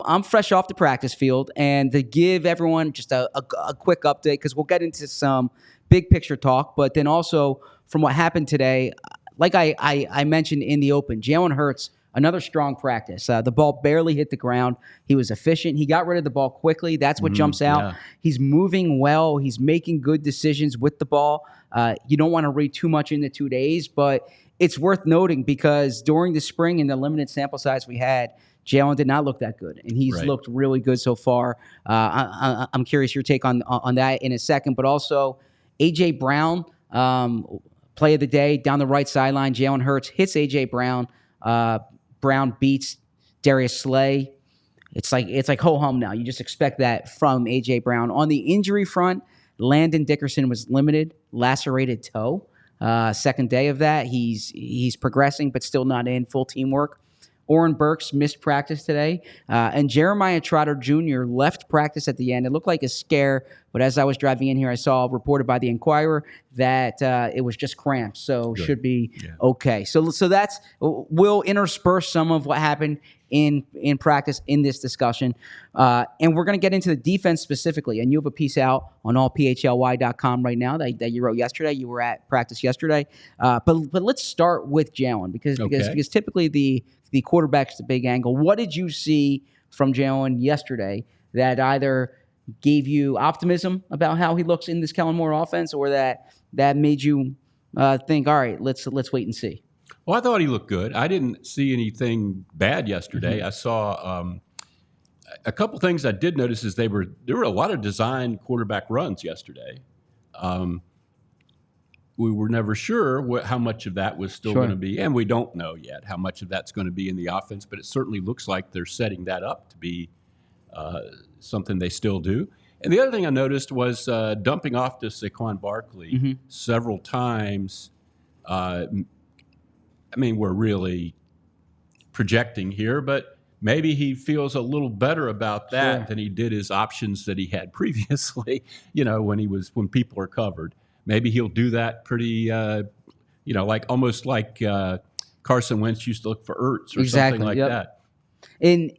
I'm fresh off the practice field, and to give everyone just a quick update, because we'll get into some big picture talk, but then also from what happened today, like I mentioned in the open, Jalen Hurts, another strong practice. The ball barely hit the ground. He was efficient. He got rid of the ball quickly. That's what jumps out. Yeah. He's moving well. He's making good decisions with the ball. You don't want to read too much into 2 days, but it's worth noting because during the spring and the limited sample size we had, Jalen did not look that good, and he's looked really good so far. I'm curious your take on that in a second, but also A.J. Brown, play of the day, down the right sideline. Jalen Hurts hits A.J. Brown. Brown beats Darius Slay. It's like ho-hum now. You just expect that from A.J. Brown. On the injury front, Landon Dickerson was limited, lacerated toe. Second day of that. He's progressing, but still not in full teamwork. Oren Burks missed practice today. And Jeremiah Trotter Jr. left practice at the end. It looked like a scare, but as I was driving in here, I saw reported by the Inquirer that it was just cramps, so should be okay. So that's, we'll intersperse some of what happened in practice in this discussion. And we're going to get into the defense specifically. And you have a piece out on allphly.com right now that you wrote yesterday. You were at practice yesterday. But let's start with Jalen because typically the quarterback's the big angle. What did you see from Jalen yesterday that either gave you optimism about how he looks in this Kellen Moore offense, or that made you think, all right, let's wait and see? Well, I thought he looked good. I didn't see anything bad yesterday. I saw a couple things I did notice is there were a lot of designed quarterback runs yesterday. We were never sure how much of that was still going to be, and we don't know yet how much of that's going to be in the offense, but it certainly looks like they're setting that up to be something they still do. And the other thing I noticed was dumping off to Saquon Barkley several times. I mean, we're really projecting here, but maybe he feels a little better about that than he did his options that he had previously, when people are covered. Maybe he'll do that pretty, almost like Carson Wentz used to look for Ertz or something like that. In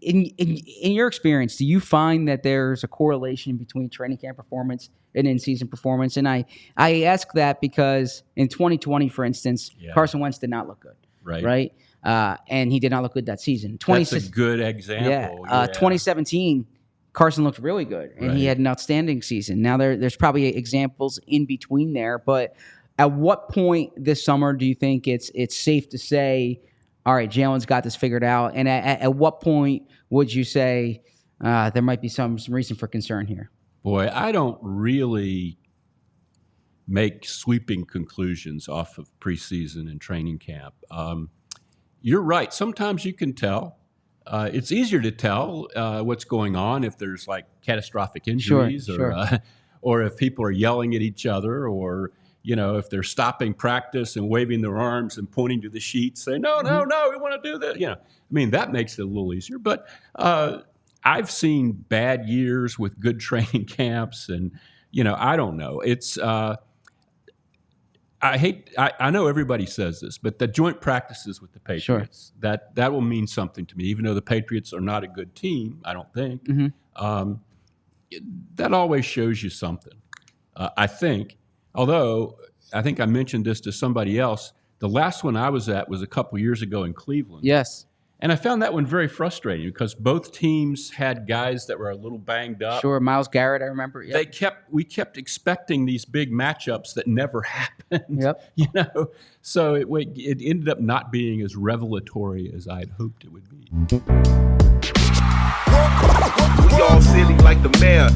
your experience, do you find that there's a correlation between training camp performance and in-season performance? And I ask that because in 2020, for instance, Carson Wentz did not look good. Right? And he did not look good that season. That's a good example. 2017, Carson looked really good, and he had an outstanding season. Now, there's probably examples in between there, but at what point this summer do you think it's safe to say, all right, Jalen's got this figured out? And at what point would you say there might be some reason for concern here? Boy, I don't really make sweeping conclusions off of preseason and training camp. You're right. Sometimes you can tell. It's easier to tell what's going on if there's like catastrophic injuries or if people are yelling at each other, or if they're stopping practice and waving their arms and pointing to the sheets, saying, no, we want to do this. I mean, that makes it a little easier. But I've seen bad years with good training camps, and, I don't know. It's I know everybody says this, but the joint practices with the Patriots, that will mean something to me, even though the Patriots are not a good team, I don't think. That always shows you something, I think. Although, I think I mentioned this to somebody else, the last one I was at was a couple years ago in Cleveland. Yes. And I found that one very frustrating because both teams had guys that were a little banged up. Myles Garrett, I remember. We kept expecting these big matchups that never happened. So it ended up not being as revelatory as I had hoped it would be. We all silly like the mayor.